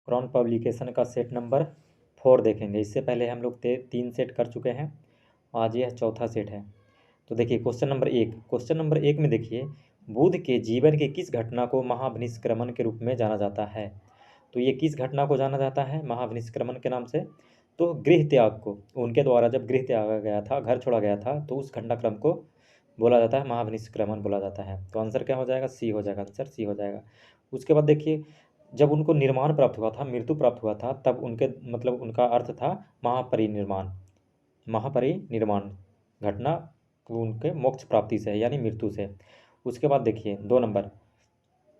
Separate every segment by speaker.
Speaker 1: Crohn publication का set number 4 देखेंगे। इससे पहले हम लोग 3 सेट कर चुके हैं, आज यह चौथा सेट है। तो देखिए क्वेश्चन नंबर 1 में देखिए, बुद्ध के जीवन की किस घटना को महाभिनिष्क्रमण के रूप में जाना जाता है। तो ये किस घटना को जाना जाता है महाभिनिष्क्रमण के नाम से? तो गृह त्याग को, उनके द्वारा जब गृह त्यागा गया था, घर छोड़ा गया था, तो उस घटनाक्रम को बोला जाता है महाभिनिष्क्रमण बोला जाता है। तो आंसर क्या हो जाएगा? सी हो जाएगा, आंसर सी हो जाएगा। उसके बाद देखिए, जब उनको निर्माण प्राप्त हुआ था, मृत्यु प्राप्त हुआ था, तब उनके मतलब उनका अर्थ था महापरिनिर्वाण घटना उनके मोक्ष प्राप्ति से यानी मृत्यु से। उसके बाद देखिए 2 नंबर,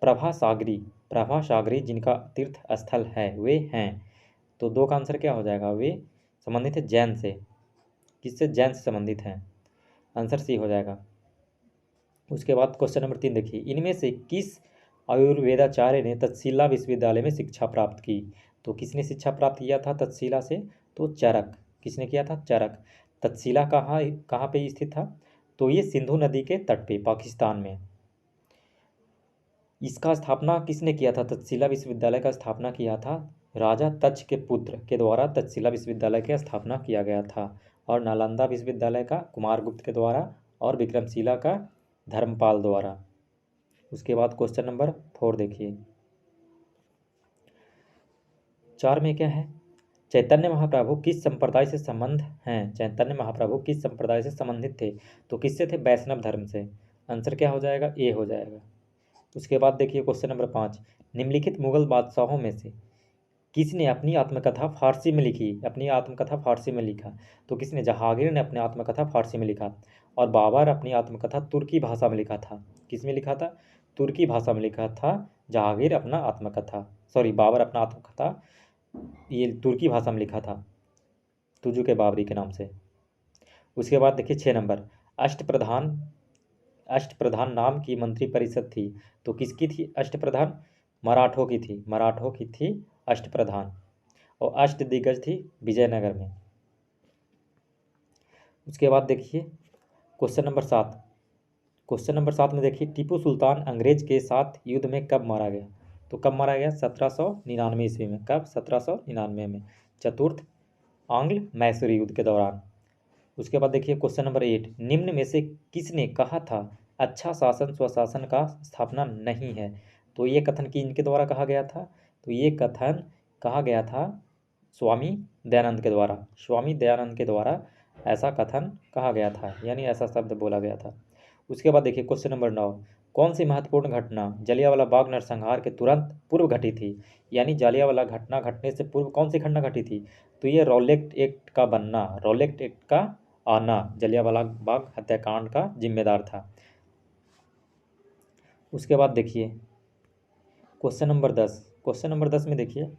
Speaker 1: प्रभासागरी जिनका तीर्थ स्थल है वे हैं। तो 2 का आंसर क्या हो जाएगा? वे संबंधित है जैन से। किससे? जैन से संबंधित हैं, आंसर सी हो जाएगा। उसके बाद क्वेश्चन नंबर 3 देखिए, इनमें से किस आयुर्वेदाचार्य ने तक्षशिला विश्वविद्यालय में शिक्षा प्राप्त की? तो किसने शिक्षा प्राप्त किया था तक्षशिला से? तो चरक। किसने किया था? चरक। तक्षशिला कहाँ पे स्थित था? तो ये सिंधु नदी के तट पे पाकिस्तान में। इसका स्थापना किसने किया था? तक्षशिला विश्वविद्यालय का स्थापना किया था राजा तक्ष के पुत्र के द्वारा तक्षशिला विश्वविद्यालय की स्थापना किया गया था। और नालंदा विश्वविद्यालय का कुमारगुप्त के द्वारा और विक्रमशिला का धर्मपाल द्वारा। उसके बाद क्वेश्चन नंबर 4 देखिए, 4 में क्या है? चैतन्य महाप्रभु किस संप्रदाय से संबंध हैं? चैतन्य महाप्रभु किस संप्रदाय से संबंधित थे? तो किससे थे? वैष्णव धर्म से। आंसर क्या हो जाएगा? ए हो जाएगा। उसके बाद देखिए क्वेश्चन नंबर 5, निम्नलिखित मुगल बादशाहों में से किसने अपनी आत्मकथा फारसी में लिखी? अपनी आत्मकथा फारसी में लिखा। तो किसने? जहांगीर ने अपनी आत्मकथा फारसी में लिखा और बाबर अपनी आत्मकथा तुर्की भाषा में लिखा था। किस में लिखा था? तुर्की भाषा में लिखा था जहांगीर अपना आत्मकथा, बाबर अपना आत्मकथा ये तुर्की भाषा में लिखा था, तुजु के बाबरी के नाम से। उसके बाद देखिए 6 नंबर, अष्टप्रधान नाम की मंत्रिपरिषद थी। तो किसकी थी अष्टप्रधान? मराठों की थी, मराठों की थी अष्टप्रधान। और अष्टदिग्गज थी विजयनगर में। उसके बाद देखिए क्वेश्चन नंबर 7, क्वेश्चन नंबर 7 में देखिए, टीपू सुल्तान अंग्रेज के साथ युद्ध में कब मारा गया? तो कब मारा गया? 1799 ईस्वी में। कब? 1799 में, चतुर्थ आंग्ल मैसूरी युद्ध के दौरान। उसके बाद देखिए क्वेश्चन नंबर 8, निम्न में से किसने कहा था अच्छा शासन स्वशासन का स्थापना नहीं है? तो ये कथन किनके द्वारा कहा गया था? तो ये कथन कहा गया था स्वामी दयानंद के द्वारा। स्वामी दयानंद के द्वारा ऐसा कथन कहा गया था, यानी ऐसा शब्द बोला गया था। उसके बाद देखिए क्वेश्चन नंबर 9, कौन सी महत्वपूर्ण घटना जलियांवाला बाग नरसंहार के तुरंत पूर्व घटी थी? यानी जलियांवाला घटना घटने से पूर्व कौन सी घटना घटी थी? तो ये रॉलेट एक्ट का बनना, रॉलेट एक्ट का आना जलियांवाला बाग हत्याकांड का जिम्मेदार था। उसके बाद देखिए क्वेश्चन नंबर 10, क्वेश्चन नंबर 10 में देखिए,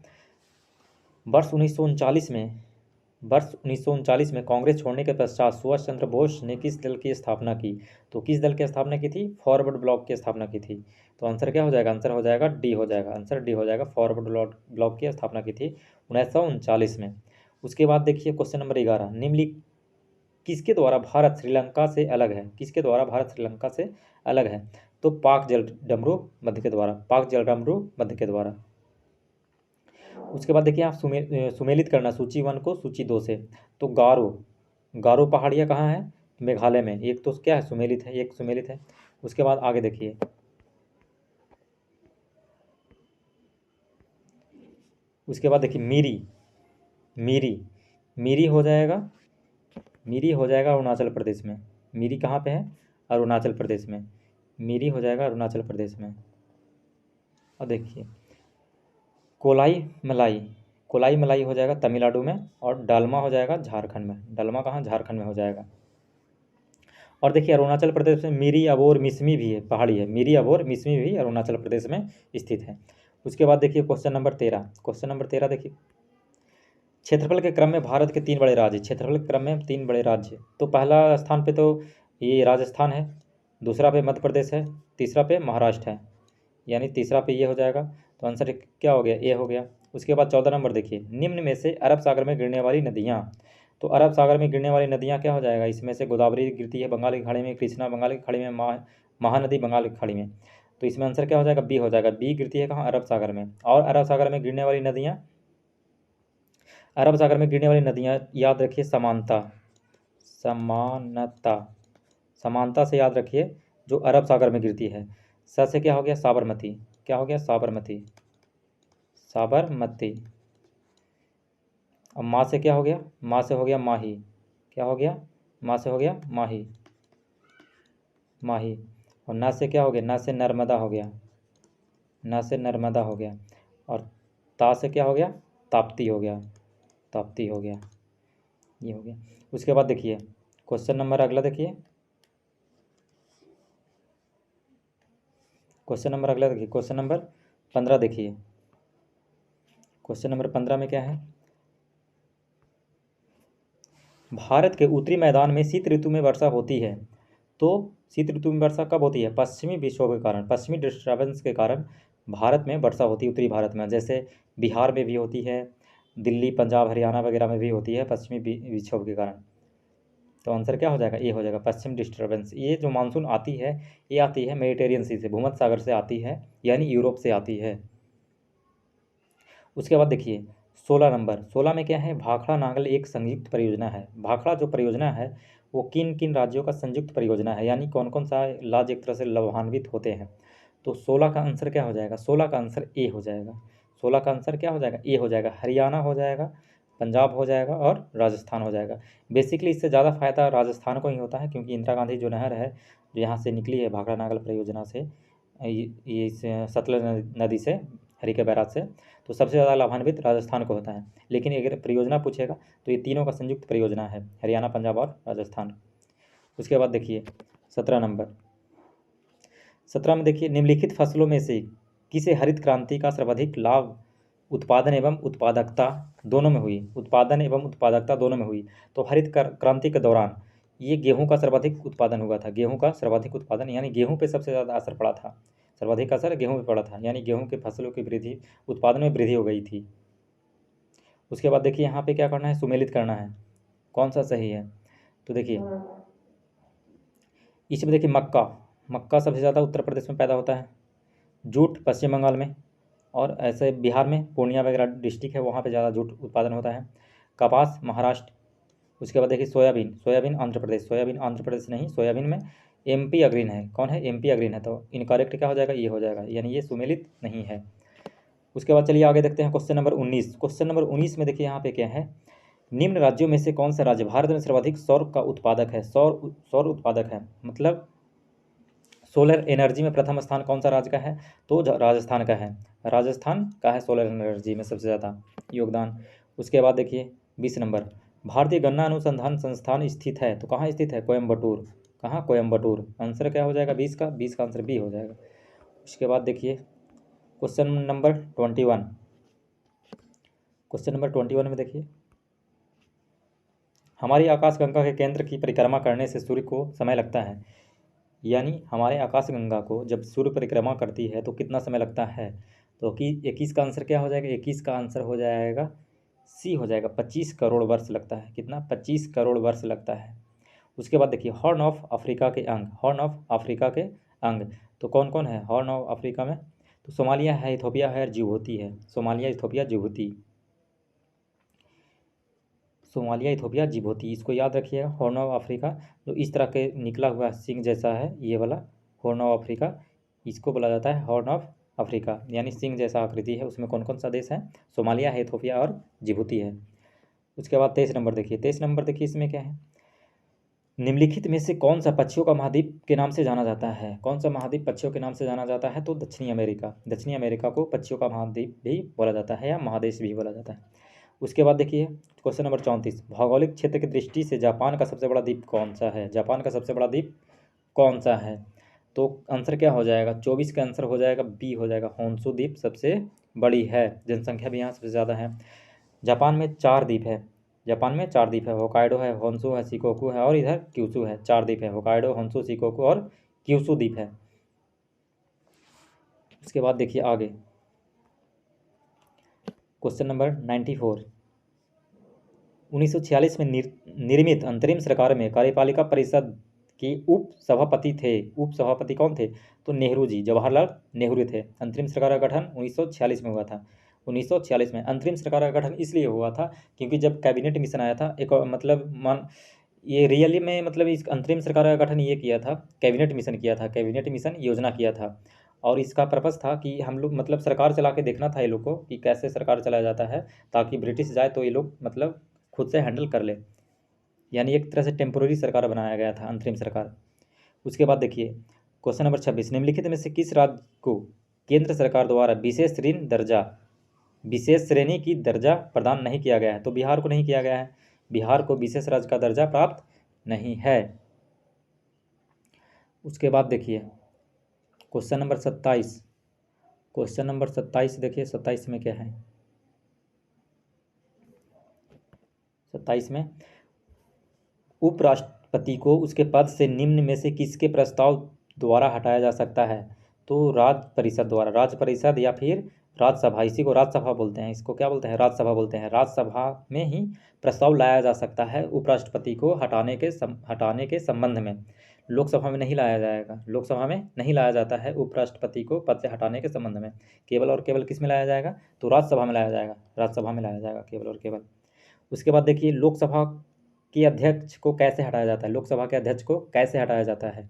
Speaker 1: वर्ष 1939 में कांग्रेस छोड़ने के पश्चात सुभाष चंद्र बोस ने किस दल की स्थापना की? तो किस दल की स्थापना की थी? फॉरवर्ड ब्लॉक की स्थापना की थी। तो आंसर क्या हो जाएगा? आंसर हो जाएगा डी हो जाएगा, आंसर डी हो जाएगा। फॉरवर्ड ब्लॉक की स्थापना की थी 1939 में। उसके बाद देखिए क्वेश्चन नंबर 11, निम्नलिखित किसके द्वारा भारत श्रीलंका से अलग है? किसके द्वारा भारत श्रीलंका से अलग है? तो पाक जल डमरू मध्य के द्वारा, पाक जल डमरू मध्य के द्वारा। उसके बाद देखिए आप सुमेलित करना सूची 1 को सूची 2 से। तो गारो पहाड़ियाँ कहाँ है? मेघालय में। एक तो क्या है? सुमेलित है, एक सुमेलित है। उसके बाद आगे देखिए, उसके बाद देखिए मीरी हो जाएगा, मीरी हो जाएगा अरुणाचल प्रदेश में। मीरी कहाँ पे है? अरुणाचल प्रदेश में। मीरी हो जाएगा अरुणाचल प्रदेश में। और देखिए कोलाई मलाई हो जाएगा तमिलनाडु में। और डालमा हो जाएगा झारखंड में। डालमा कहाँ? झारखंड में हो जाएगा। और देखिए अरुणाचल प्रदेश में मिरी अबोर मिसमी भी है, पहाड़ी है। मिरी अबोर मिसमी भी अरुणाचल प्रदेश में स्थित है। उसके बाद देखिए क्वेश्चन नंबर 13, क्वेश्चन नंबर 13 देखिए, क्षेत्रफल के क्रम में भारत के 3 बड़े राज्य, क्षेत्रफल के क्रम में 3 बड़े राज्य। तो पहला स्थान पे तो ये राजस्थान है, दूसरा पे मध्य प्रदेश है, तीसरा पे महाराष्ट्र है, यानी तीसरा पे ये हो जाएगा। तो आंसर क्या हो गया? ए हो गया। उसके बाद 14 नंबर देखिए, निम्न में से अरब सागर में गिरने वाली नदियाँ। तो अरब सागर में गिरने वाली नदियाँ क्या हो जाएगा? इसमें से गोदावरी गिरती है बंगाल की खाड़ी में, कृष्णा बंगाल की खाड़ी में, महानदी बंगाल की खाड़ी में। तो इसमें आंसर क्या हो जाएगा, बी हो जाएगा। बी गिरती है कहाँ, अरब सागर में। और अरब सागर में गिरने वाली नदियाँ, अरब सागर में गिरने वाली नदियाँ याद रखिए, समानता, समानता, समानता से याद रखिए, जो अरब सागर में गिरती है। स से क्या हो गया, साबरमती, क्या हो गया, साबरमती, साबरमती। अब माँ से क्या हो गया, माँ से हो गया माही, क्या हो गया, माँ से हो गया माही, माही। और ना से क्या हो गया, ना से नर्मदा हो गया, ना से नर्मदा हो गया। और ता से क्या हो गया, ताप्ती हो गया, ताप्ती हो गया, ये हो गया। उसके बाद देखिए क्वेश्चन नंबर अगला देखिए, क्वेश्चन नंबर अगला देखिए, क्वेश्चन नंबर 15 देखिए। क्वेश्चन नंबर 15 में क्या है, भारत के उत्तरी मैदान में शीत ऋतु में वर्षा होती है। तो शीत ऋतु में वर्षा कब होती है, पश्चिमी विक्षोभ के कारण, पश्चिमी डिस्टर्बेंस के कारण भारत में वर्षा होती है, उत्तरी भारत में। जैसे बिहार में भी होती है, दिल्ली, पंजाब, हरियाणा वगैरह में भी होती है पश्चिमी विक्षोभ के कारण। तो आंसर क्या हो जाएगा, ये हो जाएगा, पश्चिम डिस्टर्बेंस। ये जो मानसून आती है, ये आती है मेडिटेरियन सी से, भूमध्य सागर से आती है, यानी यूरोप से आती है। उसके बाद देखिए 16 नंबर, 16 में क्या है, भाखड़ा नागल एक संयुक्त परियोजना है। भाखड़ा जो परियोजना है वो किन किन राज्यों का संयुक्त परियोजना है, यानी कौन कौन सा राज्य एक तरह से लाभान्वित होते हैं। तो 16 का आंसर क्या हो जाएगा, 16 का आंसर ए हो जाएगा। 16 का आंसर क्या हो जाएगा, ए हो जाएगा। हरियाणा हो जाएगा, पंजाब हो जाएगा और राजस्थान हो जाएगा। बेसिकली इससे ज़्यादा फायदा राजस्थान को ही होता है, क्योंकि इंदिरा गांधी जो नहर है जो यहाँ से निकली है भाखड़ा नागल परियोजना से, ये सतलज नदी से, हरी के बैराज से, तो सबसे ज़्यादा लाभान्वित राजस्थान को होता है। लेकिन अगर परियोजना पूछेगा तो ये तीनों का संयुक्त परियोजना है, हरियाणा, पंजाब और राजस्थान। उसके बाद देखिए 17 नंबर, 17 में देखिए, निम्नलिखित फसलों में से किसे हरित क्रांति का सर्वाधिक लाभ उत्पादन एवं उत्पादकता दोनों में हुई, उत्पादन एवं उत्पादकता दोनों में हुई। तो हरित क्रांति के दौरान ये गेहूं का सर्वाधिक उत्पादन हुआ था, गेहूं का सर्वाधिक उत्पादन, यानी गेहूं पे सबसे ज़्यादा असर पड़ा था, सर्वाधिक असर गेहूं पे पड़ा था, यानी गेहूं के फसलों की वृद्धि, उत्पादन में वृद्धि हो गई थी। उसके बाद देखिए यहाँ पे क्या करना है, सुमेलित करना है, कौन सा सही है। तो देखिए इसमें देखिए मक्का, मक्का सबसे ज़्यादा उत्तर प्रदेश में पैदा होता है, जूट पश्चिम बंगाल में, और ऐसे बिहार में पूर्णिया वगैरह डिस्ट्रिक्ट है वहाँ पे ज़्यादा जूट उत्पादन होता है, कपास महाराष्ट्र। उसके बाद देखिए soybean, soybean Andhra Pradesh, soybean Andhra Pradesh नहीं, सोयाबीन में एमपी अग्रीन है, कौन है, एमपी अग्रीन है। तो इनकरेक्ट क्या हो जाएगा, ये हो जाएगा, यानी ये सुमेलित नहीं है। उसके बाद चलिए आगे देखते हैं क्वेश्चन नंबर 19। क्वेश्चन नंबर 19 में देखिए यहाँ पे क्या है, निम्न राज्यों में से कौन सा राज्य भारत में सर्वाधिक सौर का उत्पादक है, सौर सौर उत्पादक है, मतलब सोलर एनर्जी में प्रथम स्थान कौन सा राज्य का है, तो राजस्थान का है, राजस्थान का है सोलर एनर्जी में सबसे ज़्यादा योगदान। उसके बाद देखिए 20 नंबर, भारतीय गन्ना अनुसंधान संस्थान स्थित है, तो कहाँ स्थित है, कोयम्बटूर, कहाँ, कोयम्बटूर। आंसर क्या हो जाएगा 20 का, 20 का आंसर बी हो जाएगा। उसके बाद देखिए क्वेश्चन नंबर 21, क्वेश्चन नंबर 21 में देखिए, हमारी आकाशगंगा के केंद्र की परिक्रमा करने से सूर्य को समय लगता है, यानी हमारे आकाशगंगा को जब सूर्य परिक्रमा करती है तो कितना समय लगता है। तो कि 21 का आंसर क्या हो जाएगा, 21 का आंसर हो जाएगा सी हो जाएगा, 25 करोड़ वर्ष लगता है, कितना, 25 करोड़ वर्ष लगता है। उसके बाद देखिए हॉर्न ऑफ अफ्रीका के अंग, हॉर्न ऑफ अफ्रीका के अंग, तो कौन कौन है हॉर्न ऑफ अफ्रीका में, तो सोमालिया है, इथोपिया है, जिबूती है, Somalia, Ethiopia, Djibouti, Somalia, Ethiopia, Djibouti, इसको याद रखिएगा। हॉर्न ऑफ अफ्रीका जो इस तरह के निकला हुआ सिंह जैसा है, ये वाला हॉर्न ऑफ अफ्रीका, इसको बोला जाता है हॉर्न ऑफ अफ्रीका, यानी सिंह जैसा आकृति है। उसमें कौन कौन सा देश है, सोमालिया है, इथोपिया और जिबूती है। उसके बाद 23 नंबर देखिए, 23 नंबर देखिए, इसमें क्या है, निम्नलिखित में से कौन सा पक्षियों का महाद्वीप के नाम से जाना जाता है, कौन सा महाद्वीप पक्षियों के नाम से जाना जाता है, तो दक्षिणी अमेरिका, दक्षिणी अमेरिका को पक्षियों का महाद्वीप भी बोला जाता है या महादेश भी बोला जाता है। उसके बाद देखिए क्वेश्चन नंबर 34, भौगोलिक क्षेत्र की दृष्टि से जापान का सबसे बड़ा द्वीप कौन सा है, जापान का सबसे बड़ा द्वीप कौन सा है। तो आंसर क्या हो जाएगा, 24 का आंसर हो जाएगा बी हो जाएगा, होन्शु द्वीप सबसे बड़ी है, जनसंख्या भी यहाँ सबसे ज़्यादा है। जापान में 4 द्वीप है, जापान में 4 द्वीप है, होकाइडो है, होन्शु है, शिकोकू है और इधर क्यूशू है, 4 द्वीप है, होकाइडो, होन्शु, शिकोकू और क्यूशू द्वीप है। उसके बाद देखिए आगे क्वेश्चन नंबर 94, 1946 में निर्मित अंतरिम सरकार में कार्यपालिका परिषद कि उप सभापति थे। उप सभापति कौन थे? तो नेहरू जी, जवाहरलाल नेहरू थे। अंतरिम सरकार का गठन 1946 में हुआ था। 1946 में अंतरिम सरकार का गठन इसलिए हुआ था क्योंकि जब कैबिनेट मिशन आया था, एक मतलब मान ये रियली में मतलब इस अंतरिम सरकार का गठन ये किया था, कैबिनेट मिशन किया था, कैबिनेट मिशन योजना किया था। और इसका पर्पस था कि हम लोग मतलब सरकार चला के देखना था ये लोग को कि कैसे सरकार चलाया जाता है, ताकि ब्रिटिश जाए तो ये लोग मतलब खुद से हैंडल कर ले। यानी एक तरह से टेम्पोररी सरकार बनाया गया था, अंतरिम सरकार। उसके बाद देखिए क्वेश्चन नंबर 26, निम्नलिखित में से किस राज्य को केंद्र सरकार द्वारा विशेष श्रेणी की दर्जा प्रदान नहीं किया गया है? तो बिहार को नहीं किया गया है। बिहार को विशेष राज्य का दर्जा प्राप्त नहीं है। उसके बाद देखिए क्वेश्चन नंबर 27, क्वेश्चन नंबर 27 देखिए 27 में क्या है? 27 में उपराष्ट्रपति को उसके पद से निम्न में से किसके प्रस्ताव द्वारा हटाया जा सकता है? तो राज्य परिषद द्वारा, राज्य परिषद या फिर राज्यसभा, इसी को राज्यसभा बोलते हैं, इसको क्या बोलते हैं? राज्यसभा बोलते हैं। राज्यसभा में ही प्रस्ताव लाया जा सकता है उपराष्ट्रपति को हटाने के संबंध में। लोकसभा में नहीं लाया जाएगा, लोकसभा में नहीं लाया जाता है उपराष्ट्रपति को पद से हटाने के संबंध में। केवल और केवल किस में लाया जाएगा? तो राज्यसभा में लाया जाएगा, राज्यसभा में लाया जाएगा केवल और केवल। उसके बाद देखिए लोकसभा के अध्यक्ष को कैसे हटाया जाता है? लोकसभा के अध्यक्ष को कैसे हटाया जाता है?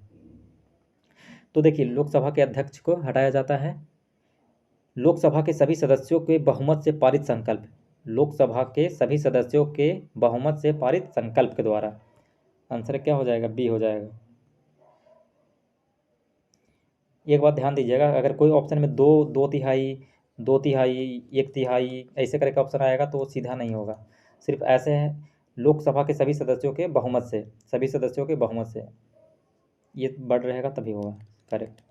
Speaker 1: तो देखिए लोकसभा के अध्यक्ष को हटाया जाता है लोकसभा के सभी सदस्यों के बहुमत से पारित संकल्प, लोकसभा के सभी सदस्यों के बहुमत से पारित संकल्प के द्वारा। आंसर क्या हो जाएगा? बी हो जाएगा। एक बात ध्यान दीजिएगा, अगर कोई ऑप्शन में दो तिहाई, 2/3, 1/3 ऐसे करके ऑप्शन आएगा तो वो सीधा नहीं होगा। सिर्फ ऐसे है लोकसभा के सभी सदस्यों के बहुमत से, सभी सदस्यों के बहुमत से, ये बढ़ रहेगा तभी होगा करेक्ट।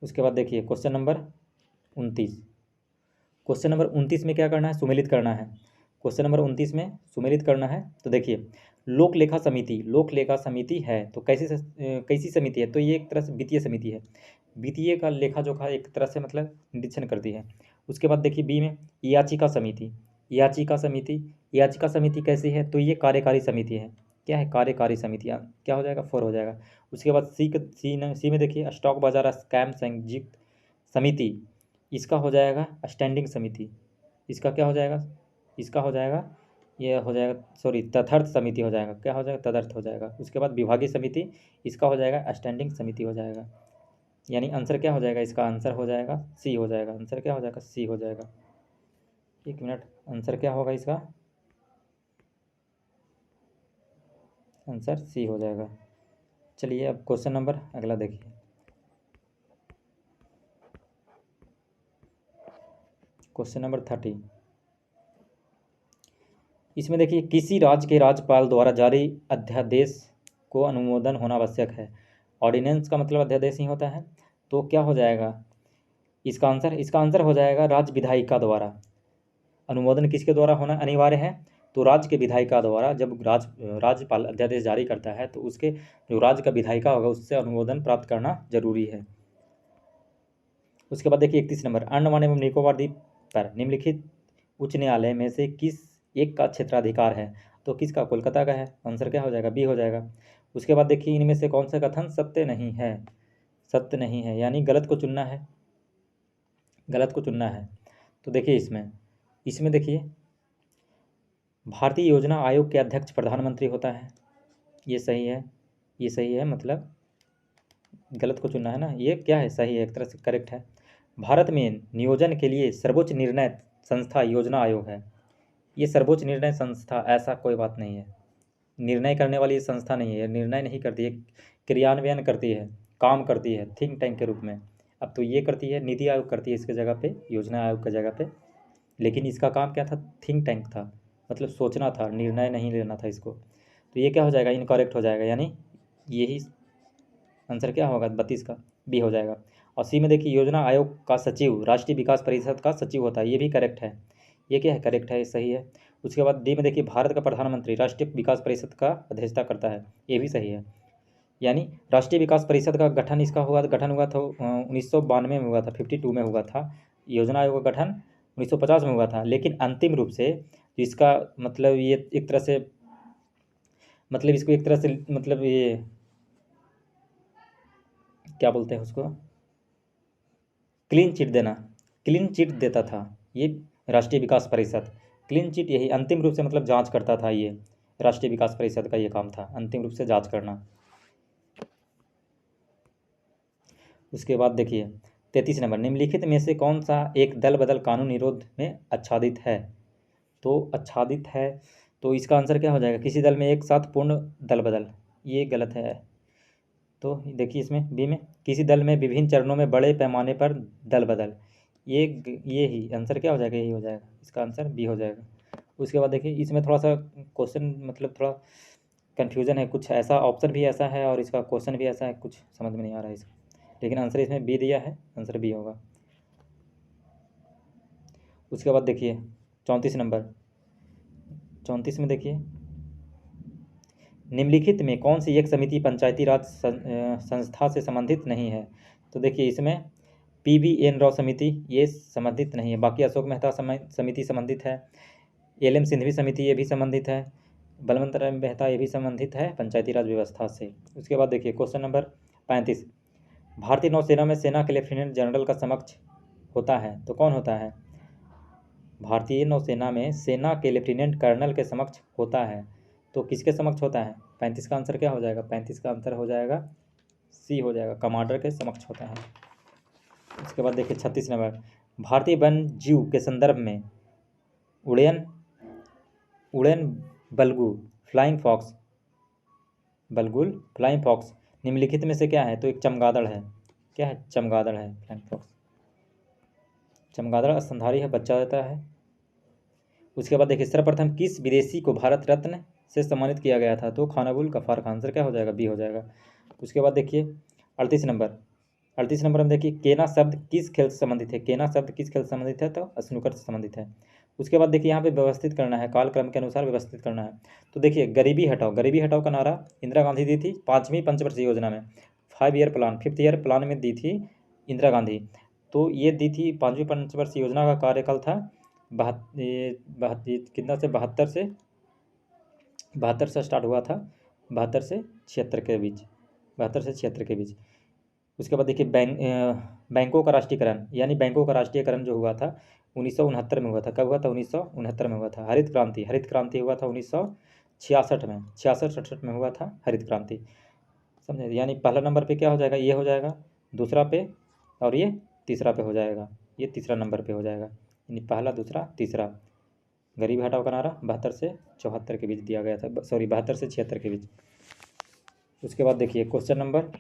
Speaker 1: उसके बाद देखिए क्वेश्चन नंबर 29, क्वेश्चन नंबर 29 में क्या करना है? सुमेलित करना है। क्वेश्चन नंबर 29 में सुमेलित करना है। तो देखिए लोक लेखा समिति है तो कैसी समिति है? तो ये एक तरह से वित्तीय समिति है। वित्तीय का लेखा जोखा एक तरह से मतलब निरीक्षण करती है। उसके बाद देखिए बी में याचिका समिति, याचिका समिति कैसी है? तो ये कार्यकारी समिति है। क्या है? कार्यकारी समितियाँ। क्या हो जाएगा? 4 हो जाएगा। उसके बाद सी में देखिए स्टॉक बाजार स्कैम संयुक्त समिति, इसका हो जाएगा स्टैंडिंग समिति। इसका क्या हो जाएगा? इसका हो जाएगा ये हो जाएगा सॉरी तदर्थ समिति हो जाएगा। क्या हो जाएगा? तदर्थ हो जाएगा। उसके बाद विभागीय समिति, इसका हो जाएगा स्टैंडिंग समिति हो जाएगा। यानी आंसर क्या हो जाएगा? इसका आंसर हो जाएगा सी हो जाएगा। आंसर क्या हो जाएगा? सी हो जाएगा। एक मिनट, आंसर क्या होगा इसका? आंसर सी हो जाएगा। चलिए अब क्वेश्चन नंबर अगला देखिए। क्वेश्चन नंबर 30, इसमें देखिए किसी राज्य के राज्यपाल द्वारा जारी अध्यादेश को अनुमोदन होना आवश्यक है। ऑर्डिनेंस का मतलब अध्यादेश ही होता है। तो क्या हो जाएगा इसका आंसर हो जाएगा राज्य विधायिका द्वारा। अनुमोदन किसके द्वारा होना अनिवार्य है? तो राज्य के विधायिका द्वारा। जब राज्यपाल अध्यादेश जारी करता है तो उसके जो राज्य का विधायिका होगा उससे अनुमोदन प्राप्त करना जरूरी है। उसके बाद देखिए 31 नंबर, अंडमान एवं निकोबार द्वीप पर निम्नलिखित उच्च न्यायालय में से किस एक का क्षेत्राधिकार है? तो किसका? कोलकाता का है। आंसर क्या हो जाएगा? बी हो जाएगा। उसके बाद देखिए इनमें से कौन सा कथन सत्य नहीं है? सत्य नहीं है यानी गलत को चुनना है, गलत को चुनना है। तो देखिए इसमें देखिए भारतीय योजना आयोग के अध्यक्ष प्रधानमंत्री होता है, ये सही है, ये सही है, मतलब गलत को चुनना है ना। ये क्या है? सही है, एक तरह से करेक्ट है। भारत में नियोजन के लिए सर्वोच्च निर्णय संस्था योजना आयोग है। ये सर्वोच्च निर्णय संस्था ऐसा कोई बात नहीं है, निर्णय करने वाली संस्था नहीं है, निर्णय नहीं करती है, क्रियान्वयन करती है, काम करती है थिंक टैंक के रूप में। अब तो ये करती है, नीति आयोग करती है इसके जगह पे, योजना आयोग की जगह पे। लेकिन इसका काम क्या था? थिंक टैंक था, मतलब सोचना था, निर्णय नहीं लेना था इसको। तो ये क्या हो जाएगा? इनकरेक्ट हो जाएगा, यानी यही आंसर क्या होगा? 32 का बी हो जाएगा। और सी में देखिए योजना आयोग का सचिव राष्ट्रीय विकास परिषद का सचिव होता है, ये भी करेक्ट है। ये क्या है? करेक्ट है, सही है। उसके बाद डी में देखिए भारत का प्रधानमंत्री राष्ट्रीय विकास परिषद का अध्यक्षता करता है, ये भी सही है। यानी राष्ट्रीय विकास परिषद का गठन गठन हुआ था 1992 में हुआ था, 52 में हुआ था। योजना आयोग का गठन 1950 में हुआ था। लेकिन अंतिम रूप से इसका मतलब ये एक तरह से मतलब इसको एक तरह से मतलब ये क्या बोलते हैं उसको, क्लीन चिट देना, क्लीन चिट देता था ये राष्ट्रीय विकास परिषद। क्लीन चिट यही अंतिम रूप से मतलब जांच करता था, ये राष्ट्रीय विकास परिषद का ये काम था, अंतिम रूप से जांच करना। उसके बाद देखिए 33 नंबर, निम्नलिखित में से कौन सा एक दल बदल कानून निरोध में आच्छादित है? तो आच्छादित है तो इसका आंसर क्या हो जाएगा, किसी दल में एक साथ पूर्ण दल बदल, ये गलत है। तो देखिए इसमें बी में, किसी दल में विभिन्न चरणों में बड़े पैमाने पर दल बदल, ये ही आंसर क्या हो जाएगा, यही हो जाएगा, इसका आंसर बी हो जाएगा। उसके बाद देखिए इसमें थोड़ा सा क्वेश्चन मतलब थोड़ा कन्फ्यूज़न है, कुछ ऐसा ऑप्शन भी ऐसा है और इसका क्वेश्चन भी ऐसा है, कुछ समझ में नहीं आ रहा है इसका, लेकिन आंसर इसमें बी दिया है, आंसर बी होगा। उसके बाद देखिए 34 नंबर, 34 में देखिए निम्नलिखित में कौन सी एक समिति पंचायती राज संस्था से संबंधित नहीं है? तो देखिए इसमें PVN राव समिति ये संबंधित नहीं है, बाकी अशोक मेहता समिति संबंधित है, LM सिंघवी समिति ये भी संबंधित है, बलवंत राय मेहता ये भी संबंधित है पंचायती राज व्यवस्था से। उसके बाद देखिए क्वेश्चन नंबर 35, भारतीय नौसेना में सेना के लेफ्टिनेंट जनरल का समक्ष होता है तो कौन होता है? भारतीय नौसेना में सेना के लेफ्टिनेंट कर्नल के समक्ष होता है तो किसके समक्ष होता है? 35 का आंसर क्या हो जाएगा? 35 का आंसर हो जाएगा सी हो जाएगा, कमांडर के समक्ष होता है। उसके बाद देखिए 36 नंबर, भारतीय वन जीव के संदर्भ में wooden बलगू flying fox, बलगुल flying fox निम्नलिखित में से क्या है? तो एक चमगादड़ है, क्या है? चमगादड़ है फ्लाइंग फॉक्स। चमगादड़ स्तनधारी है, बच्चा देता है। उसके बाद देखिए सर्वप्रथम किस विदेशी को भारत रत्न से सम्मानित किया गया था? तो खानाबुल गफ्फार खान। आंसर क्या हो जाएगा? बी हो जाएगा। उसके बाद देखिए 38 नंबर, 38 नंबर में देखिए केना शब्द किस खेल से संबंधित है? केना शब्द किस खेल से संबंधित है? तो स्नूकर से संबंधित है। उसके बाद देखिए यहाँ पे व्यवस्थित करना है, कालक्रम के अनुसार व्यवस्थित करना है। तो देखिए गरीबी हटाओ, गरीबी हटाओ का नारा इंदिरा गांधी दी थी 5वीं पंचवर्षीय योजना में, 5 year plan, 5th year plan में दी थी इंदिरा गांधी। तो ये दी थी 5वीं पंचवर्षीय योजना का कार्यकाल था कितना से 72 से स्टार्ट हुआ था, 72 से 76 के बीच, 72 से 76 के बीच। उसके बाद देखिए बैंकों का राष्ट्रीयकरण, यानी बैंकों का राष्ट्रीयकरण जो हुआ था 1969 में हुआ था। कब हुआ था? 1969 में हुआ था। हरित क्रांति हुआ था 1966 में, 66-67 में हुआ था हरित क्रांति, समझे? यानी पहला नंबर पे क्या हो जाएगा? ये हो जाएगा, दूसरा पे और ये तीसरा पे हो जाएगा, ये तीसरा नंबर पे हो जाएगा, यानी पहला, दूसरा, तीसरा। गरीबी हटाओ का नारा 72 से 74 के बीच दिया गया था, सॉरी 72 से 76 के बीच। उसके बाद देखिए क्वेश्चन नंबर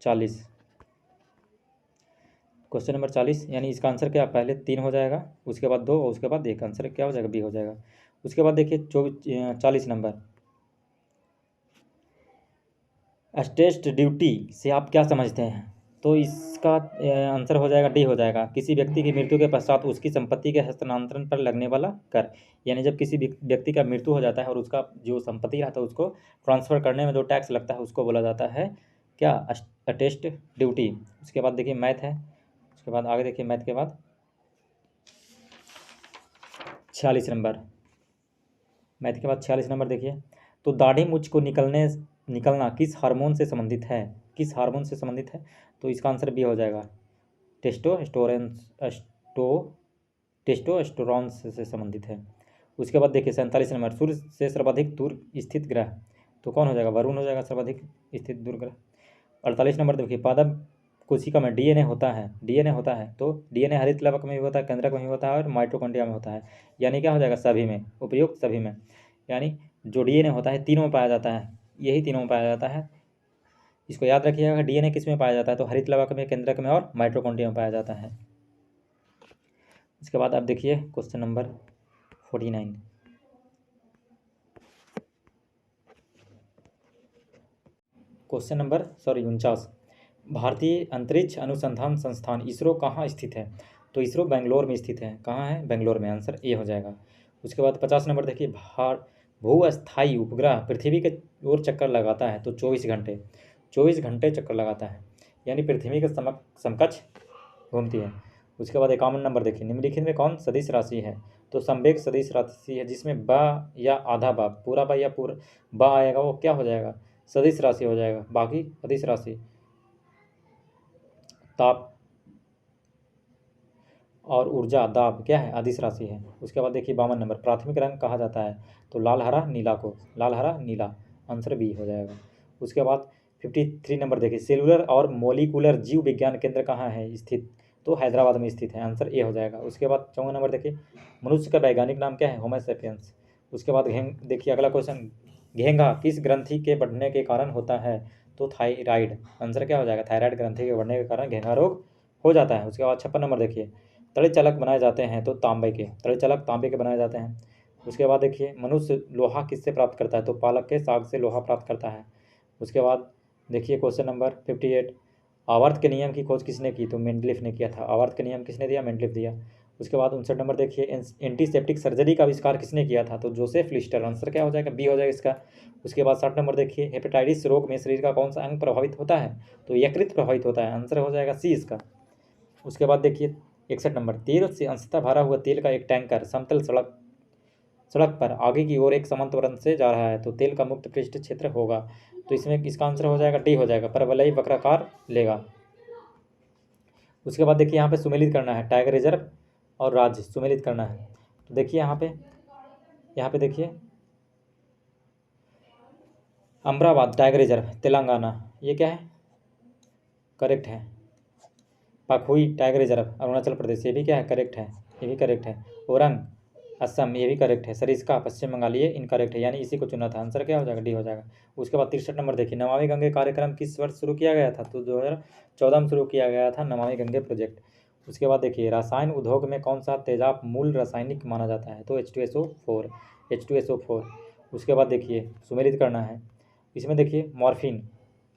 Speaker 1: 40, क्वेश्चन नंबर 40, यानी इसका आंसर क्या? पहले 3 हो जाएगा, उसके बाद 2 और उसके बाद 1, आंसर क्या हो जाएगा? बी हो जाएगा। उसके बाद देखिए 40 नंबर, अटेस्ट ड्यूटी से आप क्या समझते हैं? तो इसका आंसर हो जाएगा डी हो जाएगा, किसी व्यक्ति की मृत्यु के पश्चात उसकी संपत्ति के हस्तांतरण पर लगने वाला कर। यानी जब किसी व्यक्ति का मृत्यु हो जाता है और उसका जो संपत्ति रहता है उसको ट्रांसफ़र करने में जो टैक्स लगता है उसको बोला जाता है क्या? Attest duty. उसके बाद देखिए मैथ है, उसके बाद आगे देखिए मैथ के बाद 46 नंबर, मैथ के बाद 46 नंबर देखिए, तो दाढ़ी मूंछ को निकलना किस हार्मोन से संबंधित है? किस हार्मोन से संबंधित है? तो इसका आंसर बी हो जाएगा, टेस्टोस्टेरोन से संबंधित है। उसके बाद देखिए 47 नंबर, सूर्य से सर्वाधिक दूर स्थित ग्रह, तो कौन हो जाएगा? वरुण हो जाएगा सर्वाधिक स्थित दूर ग्रह। 48 नंबर देखिए पादप कोशिका में डीएनए होता है, तो डीएनए हरित लवक में भी होता है, केंद्रक में भी होता है और माइटोकॉन्ड्रिया में होता है, यानी क्या हो जाएगा? सभी में, उपयुक्त सभी में। यानी जो डीएनए होता है तीनों में पाया जाता है, यही तीनों में पाया जाता है। इसको याद रखिएगा, डीएनए किस में पाया जाता है? तो हरित लवक में, केंद्रक में और माइटोकॉन्ड्रिया में पाया जाता है। उसके बाद आप देखिए क्वेश्चन नंबर 49, क्वेश्चन नंबर 49, भारतीय अंतरिक्ष अनुसंधान संस्थान इसरो कहाँ स्थित है? तो इसरो बेंगलोर में स्थित है। कहाँ है? बेंगलोर में, आंसर ए हो जाएगा। उसके बाद 50 नंबर देखिए, भूअस्थायी उपग्रह पृथ्वी के ओर चक्कर लगाता है तो 24 घंटे चक्कर लगाता है, यानी पृथ्वी के समकक्ष घूमती है। उसके बाद 51 नंबर देखिए, निम्नलिखित में कौन सदिश राशि है? तो संवेग सदिश राशि है, जिसमें बा या आधा बा, पूरा बा या पूरा बा आएगा, वो क्या हो जाएगा? सदिश राशि हो जाएगा। बाकी अदिश राशि, ताप और ऊर्जा, दाब क्या है? अदिश राशि है। उसके बाद देखिए 52 नंबर, प्राथमिक रंग कहा जाता है? तो लाल हरा नीला को, लाल हरा नीला, आंसर बी हो जाएगा। उसके बाद 53 नंबर देखिए, सेलुलर और मोलिकुलर जीव विज्ञान केंद्र कहाँ है स्थित? तो हैदराबाद में स्थित है, आंसर ए हो जाएगा। उसके बाद 54 नंबर देखिए, मनुष्य का वैज्ञानिक नाम क्या है? होमो सेपियंस। उसके बाद देखिए अगला क्वेश्चन, घेंघा किस ग्रंथि के बढ़ने के कारण होता है? तो थायराइड, आंसर क्या हो जाएगा? थायराइड ग्रंथि के बढ़ने के कारण घेंघा रोग हो जाता है। उसके बाद 56 नंबर देखिए, तड़े चालक बनाए जाते हैं? तो तांबे के, तड़े चालक तांबे के बनाए जाते हैं। उसके बाद देखिए, मनुष्य लोहा किससे प्राप्त करता है? तो पालक के साग से लोहा प्राप्त करता है। उसके बाद देखिए क्वेश्चन नंबर 58, आवर्त के नियम की खोज किसने की? तो मेंडलीफ ने किया था। आवर्त के नियम किसने दिया? मेंडलीफ दिया। उसके बाद 59 नंबर देखिए, एंटीसेप्टिक सर्जरी का आविष्कार किसने किया था? तो जोसेफ लिस्टर, आंसर क्या हो जाएगा? बी हो जाएगा इसका। उसके बाद 60 नंबर देखिए, हेपेटाइटिस रोग में शरीर का कौन सा अंग प्रभावित होता है? तो यकृत प्रभावित होता है, आंसर हो जाएगा सी इसका। उसके बाद देखिए 61 नंबर, तेल से अंशतः भरा हुआ तेल का एक टैंकर समतल सड़क पर आगे की ओर एक समांतर से जा रहा है, तो तेल का मुक्त पृष्ठ क्षेत्र होगा। तो इसमें इसका आंसर हो जाएगा डी हो जाएगा, परवलयी वक्राकार लेगा। उसके बाद देखिए यहाँ पे सुमेलित करना है, टाइगर रिजर्व और राज्य सुमेलित करना है। तो देखिए यहाँ पे देखिए, अमराबाद टाइगर रिजर्व तेलंगाना, ये क्या है? करेक्ट है। पाखुई टाइगर रिजर्व अरुणाचल प्रदेश, ये भी क्या है? करेक्ट है, ये भी करेक्ट है। ओरंग असम, ये भी करेक्ट है। सरिस्का पश्चिम बंगाल, ये इनकरेक्ट है, यानी इसी को चुना था, आंसर क्या हो जाएगा? डी हो जाएगा। उसके बाद 63 नंबर देखिए, नमामि गंगे कार्यक्रम किस वर्ष शुरू किया गया था? तो 2014 में शुरू किया गया था नमामि गंगे प्रोजेक्ट। उसके बाद देखिए, रसायन उद्योग में कौन सा तेजाब मूल रासायनिक माना जाता है? तो H2SO4, H2SO4। उसके बाद देखिए सुमेलित करना है, इसमें देखिए मॉर्फिन,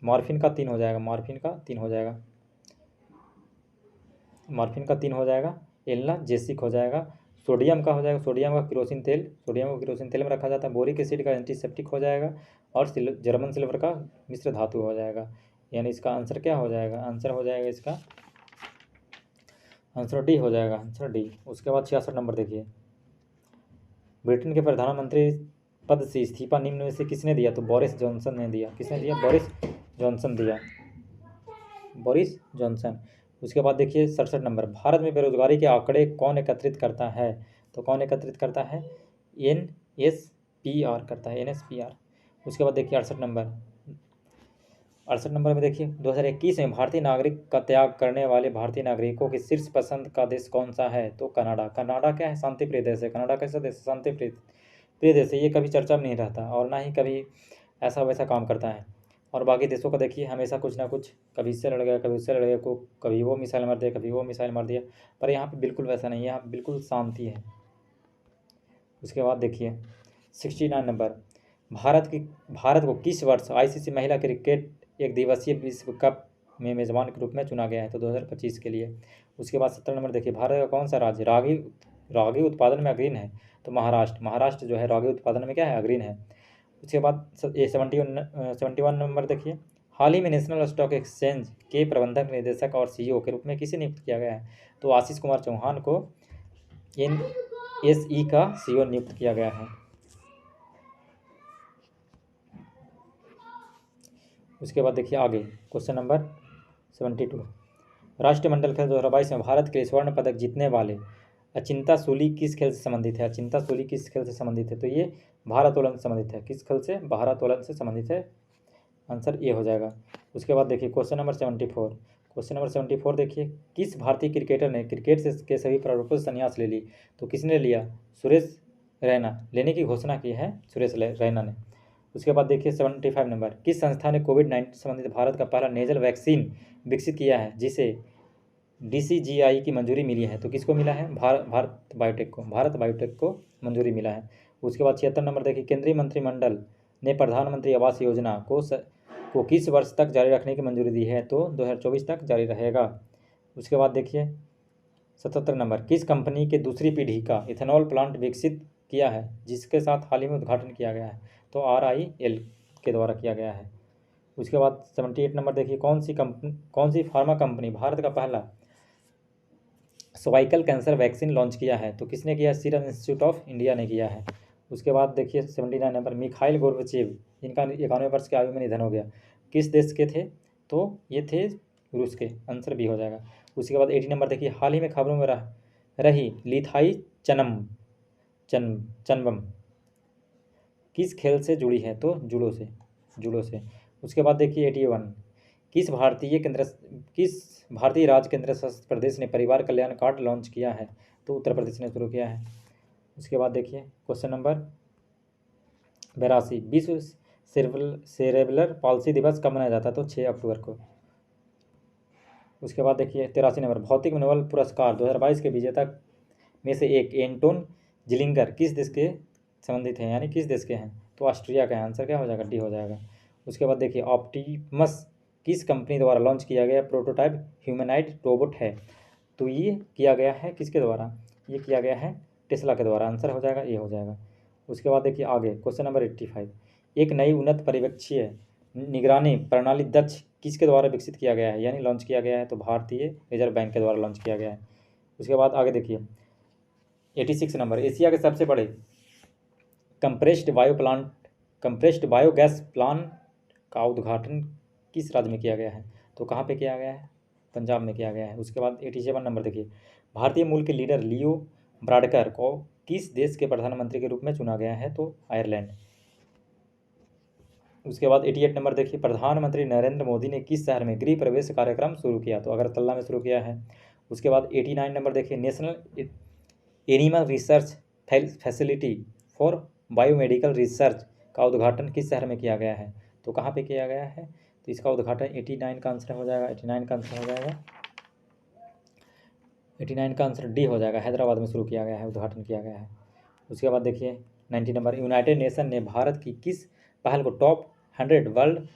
Speaker 1: मॉर्फिन का 3 हो जाएगा, मॉर्फिन का 3 हो जाएगा, मॉर्फिन का 3 हो जाएगा। एल्ना जेसिक हो जाएगा। सोडियम का हो जाएगा, सोडियम का केरोसिन तेल, सोडियम को केरोसिन तेल में रखा जाता है। बोरिक एसिड का एंटीसेप्टिक हो जाएगा। और जर्मन सिल्वर का मिश्र धातु हो जाएगा, यानी इसका आंसर क्या हो जाएगा? आंसर हो जाएगा इसका, आंसर डी हो जाएगा, आंसर डी। उसके बाद 66 नंबर देखिए, ब्रिटेन के प्रधानमंत्री पद से इस्तीफा निम्न में से किसने दिया? तो बोरिस जॉनसन ने दिया। किसने दिया? बोरिस जॉनसन दिया, बोरिस जॉनसन। उसके बाद देखिए 67 नंबर, भारत में बेरोजगारी के आंकड़े कौन एकत्रित करता है? तो कौन एकत्रित करता है? NSPR करता है, NSPR। उसके बाद देखिए 68 नंबर में देखिए, 2021 में भारतीय नागरिक का त्याग करने वाले भारतीय नागरिकों की शीर्ष पसंद का देश कौन सा है? तो कनाडा। कनाडा क्या है? शांति प्रिय देश है। कनाडा कैसा देश? शांति प्रिय देश है। ये कभी चर्चा में नहीं रहता और ना ही कभी ऐसा वैसा काम करता है। और बाकी देशों का देखिए, हमेशा कुछ ना कुछ, कभी इससे लड़ गया, कभी उससे लड़ गया, को कभी वो मिसाइल मार दिया, कभी वो मिसाइल मार दिया। पर यहाँ पे बिल्कुल वैसा नहीं है, यहाँ बिल्कुल शांति है। उसके बाद देखिए 69 नंबर, भारत को किस वर्ष ICC महिला क्रिकेट एक दिवसीय विश्व कप में मेज़बान के रूप में चुना गया है? तो 2025 के लिए। उसके बाद 70 नंबर देखिए, भारत का कौन सा राज्य रागी उत्पादन में अग्रणी है? तो महाराष्ट्र जो है रागी उत्पादन में क्या है? अग्रणी है। उसके बाद 71 नंबर देखिए, हाल ही में नेशनल स्टॉक एक्सचेंज के प्रबंधक निदेशक और CEO के रूप में किसे नियुक्त किया गया है? तो आशीष कुमार चौहान को NSE का CEO नियुक्त किया गया है। उसके बाद देखिए आगे क्वेश्चन नंबर 72, राष्ट्रमंडल खेल 2022 में भारत के लिए स्वर्ण पदक जीतने वाले अचिंता सूली किस खेल से संबंधित है? अचिंता सूली किस खेल से संबंधित है? तो ये भारोत्तोलन से संबंधित है। किस खेल से? भारोत्तोलन से संबंधित है, आंसर ए हो जाएगा। उसके बाद देखिए क्वेश्चन नंबर 74, क्वेश्चन नंबर 74 देखिए, किस भारतीय क्रिकेटर ने क्रिकेट से के सभी प्रारूपों से संन्यास ले ली? तो किसने लिया? सुरेश रैना, लेने की घोषणा की है सुरेश रैना ने। उसके बाद देखिए 75 नंबर, किस संस्था ने कोविड-19 संबंधित भारत का पहला नेजल वैक्सीन विकसित किया है जिसे DCGI की मंजूरी मिली है? तो किसको मिला है? भारत बायोटेक को मंजूरी मिला है। उसके बाद 76 नंबर देखिए, केंद्रीय मंत्रिमंडल ने प्रधानमंत्री आवास योजना को किस वर्ष तक जारी रखने की मंजूरी दी है? तो 2024 तक जारी रहेगा। उसके बाद देखिए 77 नंबर, किस कंपनी के दूसरी पीढ़ी का इथेनॉल प्लांट विकसित किया है जिसके साथ हाल ही में उद्घाटन किया गया है? तो RIL के द्वारा किया गया है। उसके बाद 78 नंबर देखिए, कौन सी फार्मा कंपनी भारत का पहला सर्वाइकल कैंसर वैक्सीन लॉन्च किया है? तो किसने किया? सीरम इंस्टीट्यूट ऑफ इंडिया ने किया है। उसके बाद देखिए 79 नंबर, मिखाइल गोर्बचेव, इनका 91 वर्ष की आयु में निधन हो गया, किस देश के थे? तो ये थे रूस के, आंसर बी हो जाएगा। उसके बाद 80 नंबर देखिए, हाल ही में खबरों में रही लिथाई चनबम किस खेल से जुड़ी है? तो जूडो से। उसके बाद देखिए 81, किस भारतीय राज्य केंद्र शासित प्रदेश ने परिवार कल्याण कार्ड लॉन्च किया है? तो उत्तर प्रदेश ने शुरू किया है। उसके बाद देखिए क्वेश्चन नंबर 82, विश्व सेरेब्रल पाल्सी दिवस कब मनाया जाता है? तो 6 अक्टूबर को। उसके बाद देखिए 83 नंबर, भौतिक नोबेल पुरस्कार 2022 के विजेता में से एक एंटोन जिलिंगर किस देश के संबंधित हैं, यानी किस देश के हैं? तो ऑस्ट्रिया का है, आंसर क्या हो जाएगा? डी हो जाएगा। उसके बाद देखिए ऑप्टिमस किस कंपनी द्वारा लॉन्च किया गया प्रोटोटाइप ह्यूमनॉइड रोबोट है? तो ये किया गया है किसके द्वारा? ये किया गया है टेस्ला के द्वारा, आंसर हो जाएगा, ये हो जाएगा। उसके बाद देखिए आगे क्वेश्चन नंबर 85, एक नई उन्नत पर्यवेक्षीय निगरानी प्रणाली दक्ष किसके द्वारा विकसित किया गया है, यानी लॉन्च किया गया है? तो भारतीय रिजर्व बैंक के द्वारा लॉन्च किया गया है। उसके बाद आगे देखिए 86 नंबर, एशिया के सबसे बड़े कंप्रेस्ड बायोगैस प्लांट का उद्घाटन किस राज्य में किया गया है? तो कहाँ पे किया गया है? पंजाब में किया गया है। उसके बाद 87 नंबर देखिए, भारतीय मूल के लीडर लियो ब्राडकर को किस देश के प्रधानमंत्री के रूप में चुना गया है? तो आयरलैंड। उसके बाद 88 नंबर देखिए, प्रधानमंत्री नरेंद्र मोदी ने किस शहर में गृह प्रवेश कार्यक्रम शुरू किया? तो अगरतला में शुरू किया है। उसके बाद 89 नंबर देखिए, national animal research facility for biomedical research का उद्घाटन किस शहर में किया गया है? तो कहाँ पे किया गया है? तो इसका उद्घाटन 89 का आंसर हो जाएगा, 89 का आंसर हो जाएगा, 89 का आंसर डी हो जाएगा, हैदराबाद में शुरू किया गया है, उद्घाटन किया गया है। उसके बाद देखिए 90 नंबर, यूनाइटेड नेशन ने भारत की किस पहल को टॉप 100 वर्ल्ड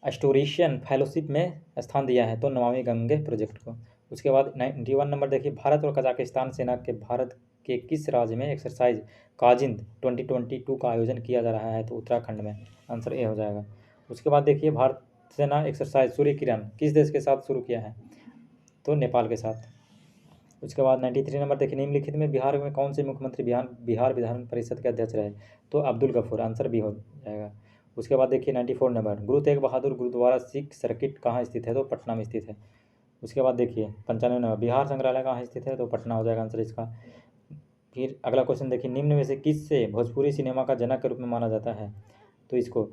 Speaker 1: एस्टोरेशन फेलोशिप में स्थान दिया है? तो नमामि गंगे प्रोजेक्ट को। उसके बाद 91 नंबर देखिए, भारत और कजाकिस्तान सेना के भारत के किस राज्य में एक्सरसाइज काजिंद 2022 का आयोजन किया जा रहा है? तो उत्तराखंड में, आंसर ए हो जाएगा। उसके बाद देखिए, भारत सेना एक्सरसाइज सूर्य किरण किस देश के साथ शुरू किया है? तो नेपाल के साथ। उसके बाद 93 नंबर देखिए, निम्नलिखित में बिहार में कौन से मुख्यमंत्री बिहार विधान परिषद के अध्यक्ष रहे? तो अब्दुल गफूर, आंसर बी हो जाएगा। उसके बाद देखिए 94 नंबर, गुरु तेग बहादुर गुरुद्वारा सिख सर्किट कहाँ स्थित है? तो पटना में स्थित है। उसके बाद देखिए 95 नंबर, बिहार संग्रहालय कहाँ स्थित है? तो पटना हो जाएगा आंसर इसका। फिर अगला क्वेश्चन देखिए, निम्न में से किससे भोजपुरी सिनेमा का जनक के रूप में माना जाता है? तो इसको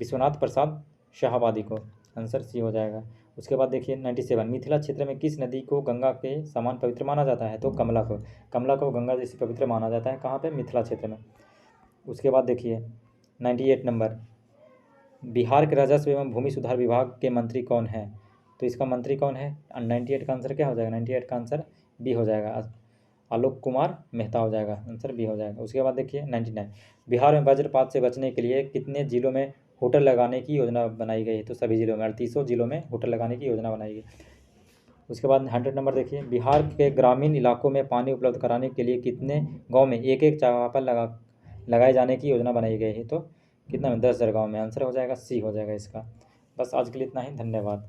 Speaker 1: विश्वनाथ प्रसाद शाहाबादी को, आंसर सी हो जाएगा। उसके बाद देखिए 97, मिथिला क्षेत्र में किस नदी को गंगा के समान पवित्र माना जाता है? तो कमला को गंगा जैसी पवित्र माना जाता है, कहाँ पे? मिथिला क्षेत्र में। उसके बाद देखिए 98 नंबर, बिहार के राजस्व एवं भूमि सुधार विभाग के मंत्री कौन है? तो इसका मंत्री कौन है? 98 का आंसर क्या हो जाएगा? 98 का आंसर बी हो जाएगा, आलोक कुमार मेहता हो जाएगा, आंसर बी हो जाएगा। उसके बाद देखिए 99, बिहार में वज्रपात से बचने के लिए कितने जिलों में होटल लगाने की योजना बनाई गई है? तो सभी जिलों में, 38 जिलों में होटल लगाने की योजना बनाई गई। उसके बाद 100 नंबर देखिए, बिहार के ग्रामीण इलाकों में पानी उपलब्ध कराने के लिए कितने गाँव में एक चापाकल लगाए जाने की योजना बनाई गई है? तो कितना में? 10,000 गाँव में, आंसर हो जाएगा सी हो जाएगा इसका। बस आज के लिए इतना ही, धन्यवाद।